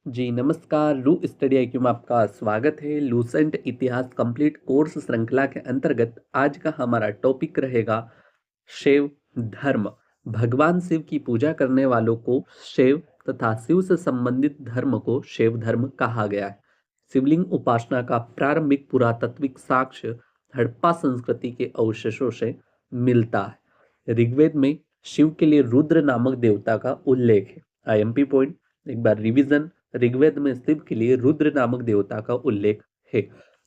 जी नमस्कार, रू study IQ में आपका स्वागत है। लूसेंट इतिहास कंप्लीट कोर्स श्रृंखला के अंतर्गत आज का हमारा टॉपिक रहेगा शैव धर्म। भगवान शिव की पूजा करने वालों को शैव तथा शिव से संबंधित धर्म को शैव धर्म कहा गया है। शिवलिंग उपासना का प्रारंभिक पुरातात्विक साक्ष्य हड़प्पा संस्कृति के अवशेषों से मिलता है। ऋग्वेद में शिव के लिए रुद्र नामक देवता का उल्लेख है। आईएमपी पॉइंट, एक बार रिवीजन। ऋग्वेद में शिव के लिए रुद्र नामक देवता का उल्लेख है।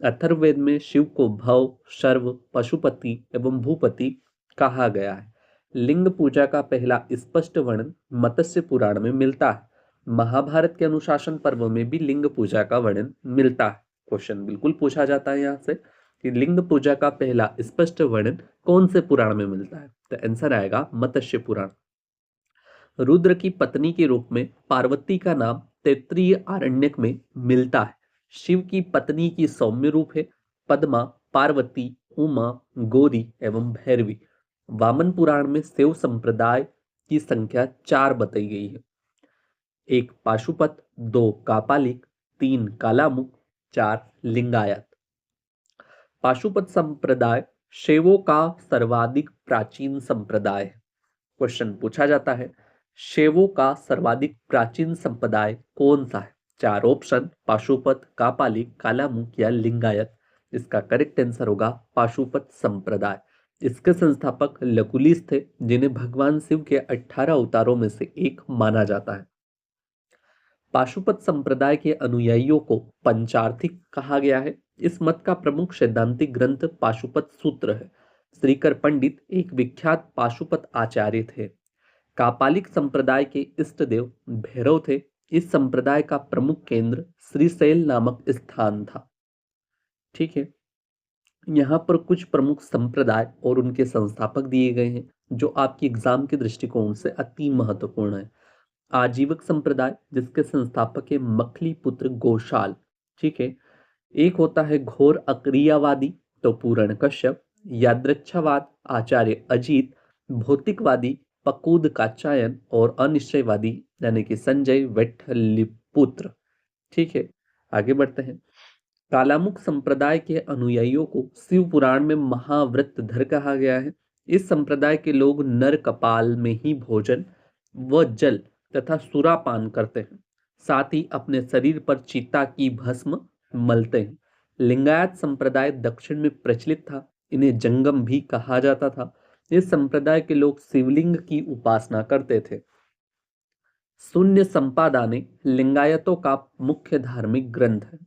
अथर्ववेद में शिव को भव, शर्व, पशुपति एवं भूपति कहा गया है। लिंग पूजा का पहला स्पष्ट वर्णन मत्स्य पुराण में मिलता है। महाभारत के अनुशासन पर्व में भी लिंग पूजा का वर्णन मिलता है। क्वेश्चन बिल्कुल पूछा जाता है यहाँ से कि लिंग पूजा का पहला स्पष्ट वर्णन कौन से पुराण में मिलता है, तो आंसर आएगा मत्स्य पुराण। रुद्र की पत्नी के रूप में पार्वती का नाम तैत्तिरीय आरण्यक में मिलता है। शिव की पत्नी की सौम्य रूप है पद्मा, पार्वती, उमा, गौरी एवं भैरवी। वामन पुराण में शिव संप्रदाय की संख्या 4 बताई गई है। 1 पाशुपत, 2 कापालिक, 3 कालामुख, 4 लिंगायत। पाशुपत संप्रदाय शैवों का सर्वाधिक प्राचीन संप्रदाय है। क्वेश्चन पूछा जाता है शैवों का सर्वाधिक प्राचीन संप्रदाय कौन सा है? 4 ऑप्शन पाशुपत, कापालिक, कालामुख या लिंगायत। इसका करेक्ट आंसर होगा पाशुपत संप्रदाय। इसके संस्थापक लकुलिस थे, जिन्हें भगवान शिव के 18 अवतारों में से एक माना जाता है। पाशुपत संप्रदाय के अनुयायियों को पंचार्थिक कहा गया है। इस मत का प्रमुख सैद्धांतिक ग्रंथ पाशुपत सूत्र है। श्रीकर पंडित एक विख्यात पाशुपत आचार्य थे। कापालिक संप्रदाय के इष्ट देव भैरव थे। इस संप्रदाय का प्रमुख केंद्र श्रीशैल नामक स्थान था। ठीक है, यहाँ पर कुछ प्रमुख संप्रदाय और उनके संस्थापक दिए गए हैं जो आपकी एग्जाम के दृष्टिकोण से अति महत्वपूर्ण है। आजीवक संप्रदाय, जिसके संस्थापक है मखली पुत्र गोशाल। ठीक है, एक होता है घोर अक्रियावादी तो पूरण कश्यप, यादृच्छावाद आचार्य अजीत, भौतिकवादी पकूद कात्यायन और अनिश्चयवादी यानी कि संजय वैठल्यपुत्र। ठीक है, आगे बढ़ते हैं। कालामुख संप्रदाय के अनुयायियों को शिव पुराण में महाव्रतधर कहा गया है। इस संप्रदाय के लोग नर कपाल में ही भोजन व जल तथा सुरापान करते हैं। साथ ही अपने शरीर पर चिता की भस्म मलते हैं। लिंगायत संप्रदाय दक्षिण में प्रचलित था। इन्हें जंगम भी कहा जाता था। इस संप्रदाय के लोग शिवलिंग की उपासना करते थे। शून्य संपादाने लिंगायतों का मुख्य धार्मिक ग्रंथ है।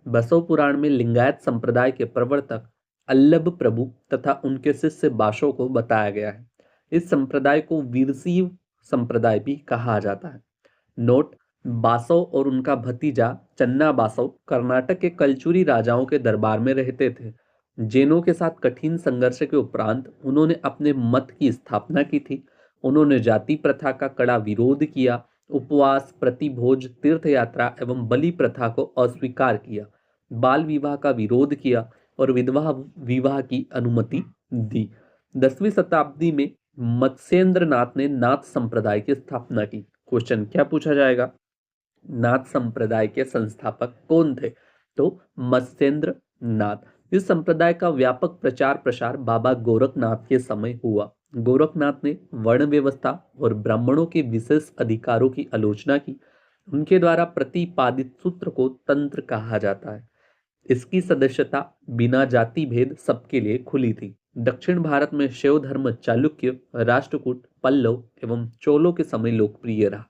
बसव पुराण में लिंगायत संप्रदाय के प्रवर्तक अल्लभ प्रभु तथा उनके शिष्य बासों को बताया गया है। इस संप्रदाय को वीरशैव संप्रदाय भी कहा जाता है। नोट, बासव और उनका भतीजा चन्ना बासव कर्नाटक के कलचुरी राजाओं के दरबार में रहते थे। जैनों के साथ कठिन संघर्ष के उपरांत उन्होंने अपने मत की स्थापना की थी। उन्होंने जाति प्रथा का कड़ा विरोध किया, उपवास, प्रतिभोज, तीर्थ यात्रा एवं बलि प्रथा को अस्वीकार किया, बाल विवाह का विरोध किया और विधवा विवाह की अनुमति दी। 10वीं शताब्दी में मत्स्येंद्र नाथ ने नाथ संप्रदाय की स्थापना की। क्वेश्चन क्या पूछा जाएगा? नाथ संप्रदाय के संस्थापक कौन थे? तो मत्स्येंद्र नाथ। इस संप्रदाय का व्यापक प्रचार प्रसार बाबा गोरखनाथ के समय हुआ। गोरखनाथ ने वर्ण व्यवस्था और ब्राह्मणों के विशेष अधिकारों की आलोचना की। उनके द्वारा प्रतिपादित सूत्र को तंत्र कहा जाता है। इसकी सदस्यता बिना जाति भेद सबके लिए खुली थी। दक्षिण भारत में शैव धर्म चालुक्य, राष्ट्रकूट, पल्लव एवं चोलों के समय लोकप्रिय रहा।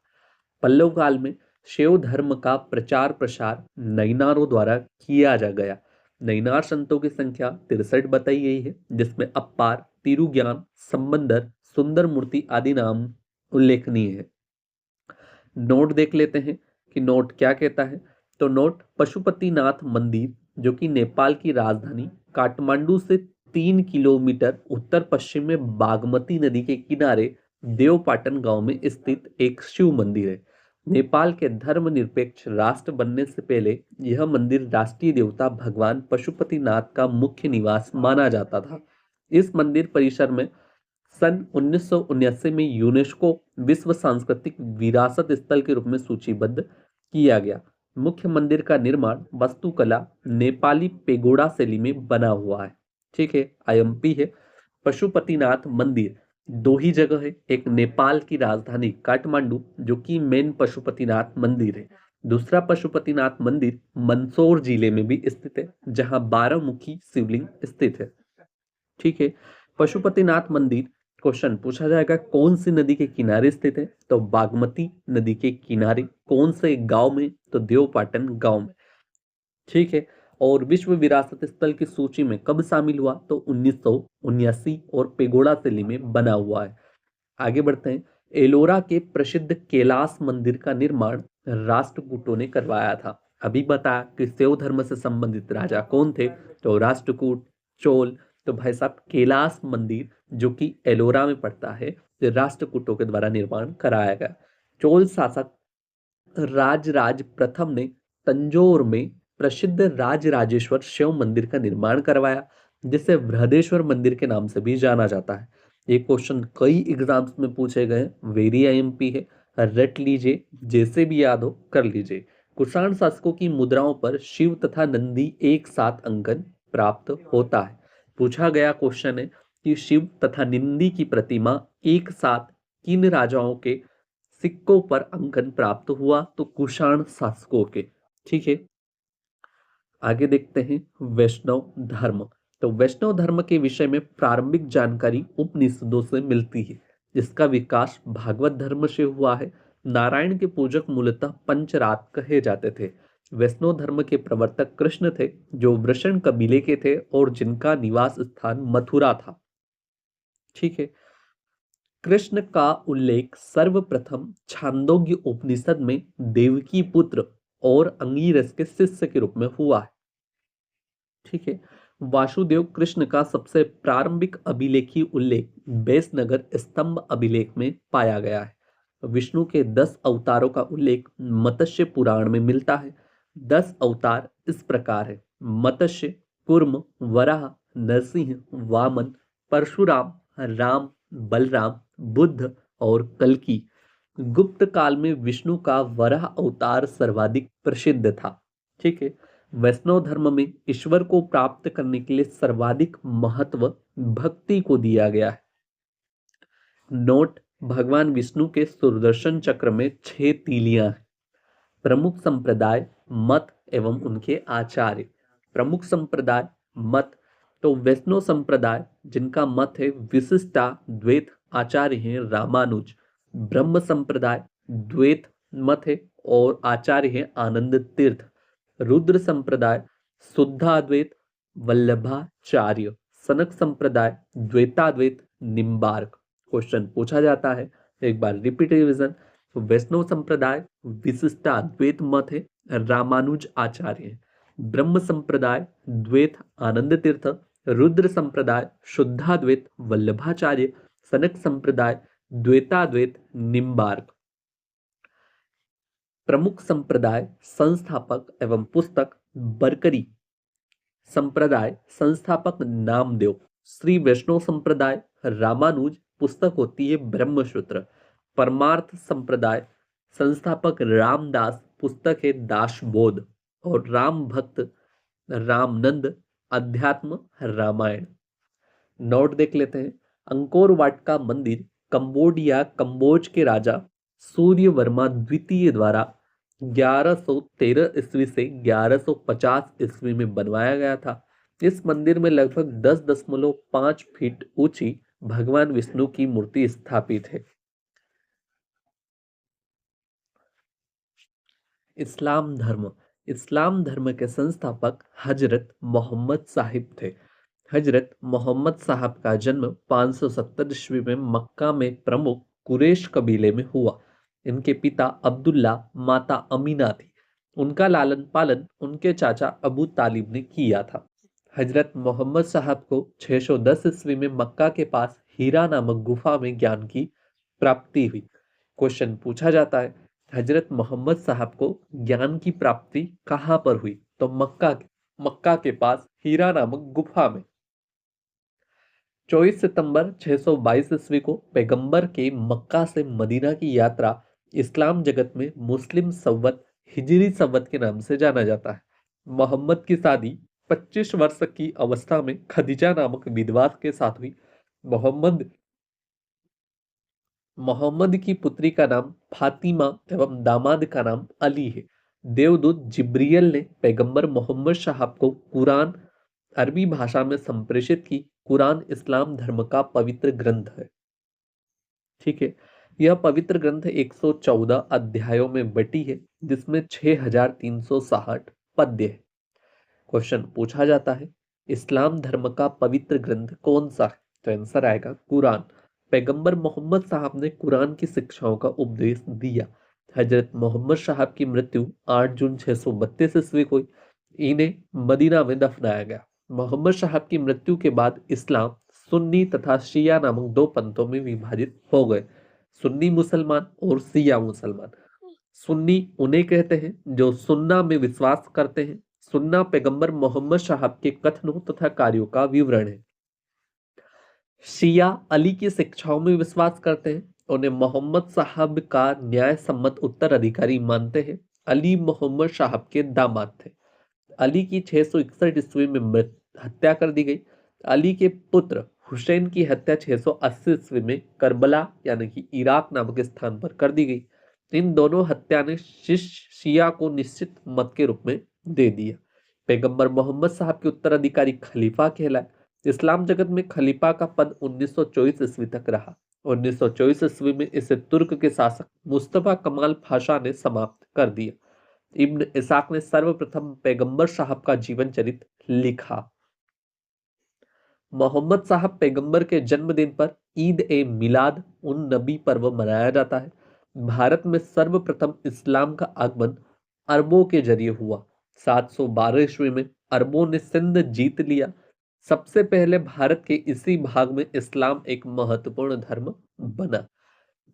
पल्लव काल में शैव धर्म का प्रचार प्रसार नैनारों द्वारा किया जा गया। नैनार संतों की संख्या 63 बताई गई है, जिसमें अप्पार, तिरुज्ञान, संबंदर, सुंदर मूर्ति आदि नाम उल्लेखनीय है। नोट देख लेते हैं कि नोट क्या कहता है। तो नोट, पशुपतिनाथ मंदिर जो कि नेपाल की राजधानी काठमांडू से 3 किलोमीटर उत्तर पश्चिम में बागमती नदी के किनारे देवपाटन गांव में स्थित एक शिव मंदिर है। नेपाल के धर्मनिरपेक्ष राष्ट्र बनने से पहले यह मंदिर राष्ट्रीय देवता भगवान पशुपतिनाथ का मुख्य निवास माना जाता था। इस मंदिर परिसर में सन 1979 में यूनेस्को विश्व सांस्कृतिक विरासत स्थल के रूप में सूचीबद्ध किया गया। मुख्य मंदिर का निर्माण वास्तुकला नेपाली पेगोडा शैली में बना हुआ है। ठीक है, आईएमपी है। पशुपतिनाथ मंदिर दो ही जगह है, एक नेपाल की राजधानी काठमांडू जो कि मेन पशुपतिनाथ मंदिर है, दूसरा पशुपतिनाथ मंदिर मंदसौर जिले में भी स्थित है जहां 12 मुखी शिवलिंग स्थित है। ठीक है, पशुपतिनाथ मंदिर क्वेश्चन पूछा जाएगा कौन सी नदी के किनारे स्थित है, तो बागमती नदी के किनारे। कौन से गांव में, तो देवपाटन गांव में। ठीक है, और विश्व विरासत स्थल की सूची में कब शामिल हुआ, तो 1979 और पेगोड़ा शैली में बना हुआ है। आगे बढ़ते हैं। एलोरा के प्रसिद्ध कैलाश मंदिर का निर्माण राष्ट्रकूटों ने करवाया था। अभी बताया कि शैव धर्म से संबंधित राजा कौन थे, तो राष्ट्रकूट, चोल। तो भाई साहब कैलाश मंदिर जो कि एलोरा में पड़ता है, ये राष्ट्रकूटों के द्वारा निर्माण कराया गया। चोल शासक राजराज प्रथम ने तंजौर में प्रसिद्ध राजराजेश्वर शिव मंदिर का निर्माण करवाया, जिसे बृहदेश्वर मंदिर के नाम से भी जाना जाता है। ये क्वेश्चन कई एग्जाम्स में पूछे गए, वेरी आईएमपी है, रट लीजिए, जैसे भी याद हो कर लीजिए। कुषाण शासकों की मुद्राओं पर शिव तथा नंदी एक साथ अंकन प्राप्त होता है। पूछा गया क्वेश्चन है कि शिव तथा नंदी की प्रतिमा एक साथ किन राजाओं के सिक्कों पर अंकन प्राप्त हुआ, तो कुषाण शासकों के। ठीक है, आगे देखते हैं वैष्णव धर्म। तो वैष्णव धर्म के विषय में प्रारंभिक जानकारी उपनिषदों से मिलती है, जिसका विकास भागवत धर्म से हुआ है। नारायण के पूजक मूलतः पंचरात कहे जाते थे। वैष्णव धर्म के प्रवर्तक कृष्ण थे, जो वृषण कबीले के थे और जिनका निवास स्थान मथुरा था। ठीक है, कृष्ण का उल्लेख सर्वप्रथम छांदोग्य उपनिषद में देवकी पुत्र और अंगीरस के शिष्य के रूप में हुआ है। ठीक है, वासुदेव कृष्ण का सबसे प्रारंभिक अभिलेखी उल्लेख बैसनगर स्तंभ अभिलेख में पाया गया है। विष्णु के 10 अवतारों का उल्लेख मत्स्य पुराण में मिलता है। 10 अवतार इस प्रकार है: मत्स्य, कूर्म, वराह, नरसिंह, वामन, परशुराम, राम, बलराम, बुद्ध और कल्कि। गुप्त काल में विष्णु का वराह अवतार सर्वाधिक प्रसिद्ध था। ठीक है, वैष्णव धर्म में ईश्वर को प्राप्त करने के लिए सर्वाधिक महत्व भक्ति को दिया गया है। नोट: भगवान विष्णु के सुदर्शन चक्र में 6 तीलियां हैं। प्रमुख संप्रदाय, मत एवं उनके आचार्य। प्रमुख संप्रदाय, मत। तो वैष्णव संप्रदाय जिनका मत है विशिष्टा द्वैत, आचार्य हैं रामानुज। ब्रह्म संप्रदाय द्वैत मत है और आचार्य हैं आनंद तीर्थ। रुद्र संप्रदाय शुद्धाद्वैत वल्लभाचार्य। सनक संप्रदाय द्वैताद्वैत निम्बार्क। क्वेश्चन पूछा जाता है, एक बार रिपीट रिवीजन। तो वैष्णव संप्रदाय विशिष्टाद्वैत मत है, रामानुज आचार्य है। ब्रह्म संप्रदाय द्वैत आनंद तीर्थ। रुद्र संप्रदाय शुद्धाद्वैत वल्लभाचार्य। सनक संप्रदाय द्वैताद्वैत निम्बार्क। प्रमुख संप्रदाय संस्थापक एवं पुस्तक बरकरी संप्रदाय संस्थापक नामदेव। श्री वैष्णव संप्रदाय रामानुज, पुस्तक होती है ब्रह्मसूत्र। परमार्थ संप्रदाय संस्थापक रामदास, पुस्तक है दासबोध। और राम भक्त रामनंद, अध्यात्म रामायण। नोट देख लेते हैं। अंकोर वाट का मंदिर कंबोडिया कंबोज के राजा सूर्यवर्मा द्वितीय द्वारा 1113 ईस्वी से 1150 ईस्वी में बनवाया गया था। इस मंदिर में लगभग 10.5 फीट ऊंची भगवान विष्णु की मूर्ति स्थापित है। इस्लाम धर्म। इस्लाम धर्म के संस्थापक हजरत मोहम्मद साहिब थे। हजरत मोहम्मद साहब का जन्म 570 ईस्वी में मक्का में प्रमुख कुरैश कबीले में हुआ। इनके पिता अब्दुल्ला, माता अमीना थी। उनका लालन पालन उनके चाचा अबू तालिब ने किया था। हजरत मोहम्मद साहब को 610 ईस्वी में मक्का के पास हीरा नामक गुफा में ज्ञान की प्राप्ति हुई। क्वेश्चन पूछा जाता है, हजरत मोहम्मद साहब को ज्ञान की प्राप्ति कहां पर हुई, तो मक्का के पास हीरा नामक गुफा में। 24 सितंबर 622 ईस्वी को पैगंबर के मक्का से मदीना की यात्रा इस्लाम जगत में मुस्लिम संवत हिजरी संवत के नाम से जाना जाता है। मोहम्मद की शादी 25 वर्ष की अवस्था में खदीजा नामक विधवा के साथ हुई। मोहम्मद मोहम्मद की पुत्री का नाम फातिमा एवं दामाद का नाम अली है। देवदूत जिब्रियल ने पैगंबर मोहम्मद साहब को कुरान अरबी भाषा में संप्रेषित की। कुरान इस्लाम धर्म का पवित्र ग्रंथ है। ठीक है, यह पवित्र ग्रंथ 114 अध्यायों में बटी है, जिसमें 6360 पद्य है। क्वेश्चन पूछा जाता है, इस्लाम धर्म का पवित्र ग्रंथ कौन सा है? तो आंसर आएगा कुरान। पैगंबर मोहम्मद साहब ने कुरान की शिक्षाओं का उपदेश दिया। हजरत मोहम्मद साहब की मृत्यु 8 जून 632 ईस्वी को हुई। इन्हें मदीना में दफनाया गया। मोहम्मद साहब की मृत्यु के बाद इस्लाम सुन्नी तथा शिया नामक दो पंथों में विभाजित हो गए। सुन्नी मुसलमान और शिया मुसलमान। सुन्नी उन्हें कहते हैं जो सुन्ना में विश्वास करते हैं। सुन्ना पैगंबर मोहम्मद साहब के कथनों तथा कार्यों का विवरण है। शिया अली की शिक्षाओं में विश्वास करते हैं। उन्हें मोहम्मद साहब का न्याय सम्मत उत्तराधिकारी मानते हैं। अली मोहम्मद साहब के दामाद थे। अली की 661 ईस्वी में हत्या कर दी गई। अली के पुत्र हुसैन की हत्या 680 ईस्वी में करबला यानी कि इराक नामक स्थान पर कर दी गई। इन दोनों हत्या ने शिया को निश्चित मत के रूप में दे दिया। पैगंबर मोहम्मद साहब के उत्तराधिकारी खलीफा कहलाए। इस्लाम जगत में खलीफा का पद 1924 ईस्वी तक रहा। 1924 ईस्वी में इसे तुर्क के शासक मुस्तफा कमाल पाशा ने समाप्त कर दिया। इब्न इसाक ने सर्वप्रथम पैगंबर साहब का जीवन चरित्र लिखा। मोहम्मद साहब पैगंबर के जन्मदिन पर ईद ए मिलाद उन नबी पर्व मनाया जाता है। भारत में सर्वप्रथम इस्लाम का आगमन अरबों के जरिए हुआ। 712 ईस्वी में अरबों ने सिंध जीत लिया। सबसे पहले भारत के इसी भाग में इस्लाम एक महत्वपूर्ण धर्म बना।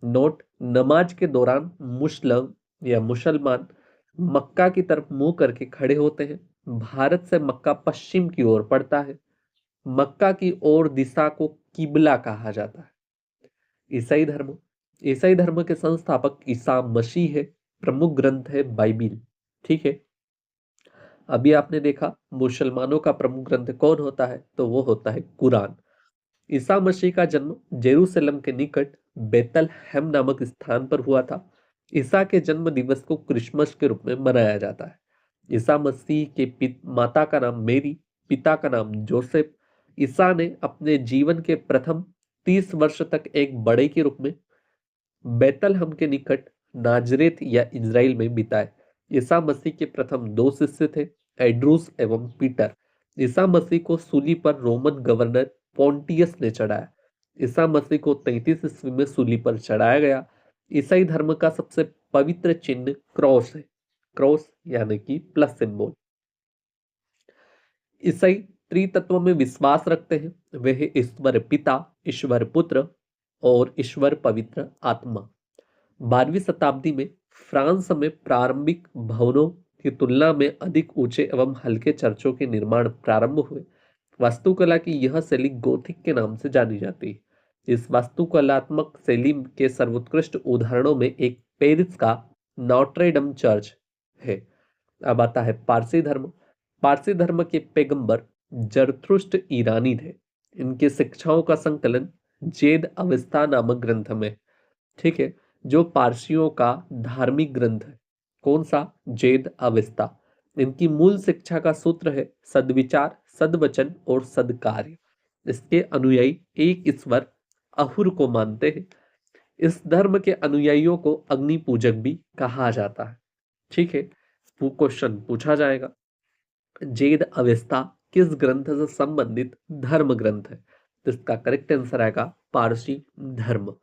नोट, नमाज के दौरान मुस्लिम या मुसलमान मक्का की तरफ मुंह करके खड़े होते हैं। भारत से मक्का पश्चिम की ओर पड़ता है। मक्का की ओर दिशा को किबला कहा जाता है। ईसाई धर्म, ईसाई धर्म के संस्थापक ईसा मसीह है। प्रमुख ग्रंथ है बाइबिल। ठीक है, अभी आपने देखा मुसलमानों का प्रमुख ग्रंथ कौन होता है, तो वो होता है कुरान। ईसा मसीह का जन्म जेरूसलम के निकट बेतलहम नामक स्थान पर हुआ था। ईसा के जन्म दिवस को क्रिसमस के रूप में मनाया जाता है। ईसा मसीह के माता का नाम मेरी, पिता का नाम जोसेफ। ईसा ने अपने जीवन के प्रथम 30 वर्ष तक एक बड़े के रूप में बेतलहम के निकट नाजरेत या इजराइल में बिताए। ईसा मसीह के प्रथम दो शिष्य थे, एड्रूस एवं पीटर। ईसा मसीह को सूली पर रोमन गवर्नर पोंटियस ने चढ़ाया। ईसा मसीह को 33 ईस्वी में सूली पर चढ़ाया गया। ईसाई धर्म का सबसे पवित्र चिन्ह क्रॉस है। क्रॉस यानी कि प्लस सिंबल। ईसाई त्रितत्व में विश्वास रखते हैं। वे है ईश्वर पिता, ईश्वर पुत्र और ईश्वर पवित्र आत्मा। 12वीं शताब्दी में फ्रांस में प्रारंभिक भवनों की तुलना में अधिक ऊंचे एवं हल्के चर्चों के निर्माण प्रारंभ हुए। वास्तुकला की यह शैली गोथिक के नाम से जानी जाती है। इस वास्तुकलात्मक शैली के सर्वोत्कृष्ट उदाहरणों में एक पेरिस का नॉट्रे-डम चर्च है। अब आता है पारसी धर्म। पारसी धर्म के पैगंबर जरथुष्ट्र ईरानी थे। इनकी शिक्षाओं का संकलन जेद अवस्था नामक ग्रंथ में, ठीक है, जो पारसियों का धार्मिक ग्रंथ है। कौन सा? जेद अवस्था। इनकी मूल शिक्षा का सूत्र है सद्विचार, सद्वचन और सद्कार्य। इसके अनुयायी एक ईश्वर अहुर को मानते हैं। इस धर्म के अनुयायियों को अग्नि पूजक भी कहा जाता है। ठीक है, क्वेश्चन पूछा जाएगा, जेद अवस्था किस ग्रंथ से संबंधित धर्म ग्रंथ है? तो इसका करेक्ट आंसर आएगा पारसी धर्म।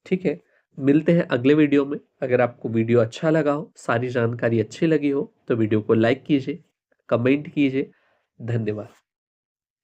ठीक है, मिलते हैं अगले वीडियो में। अगर आपको वीडियो अच्छा लगा हो, सारी जानकारी अच्छी लगी हो, तो वीडियो को लाइक कीजिए, कमेंट कीजिए। धन्यवाद।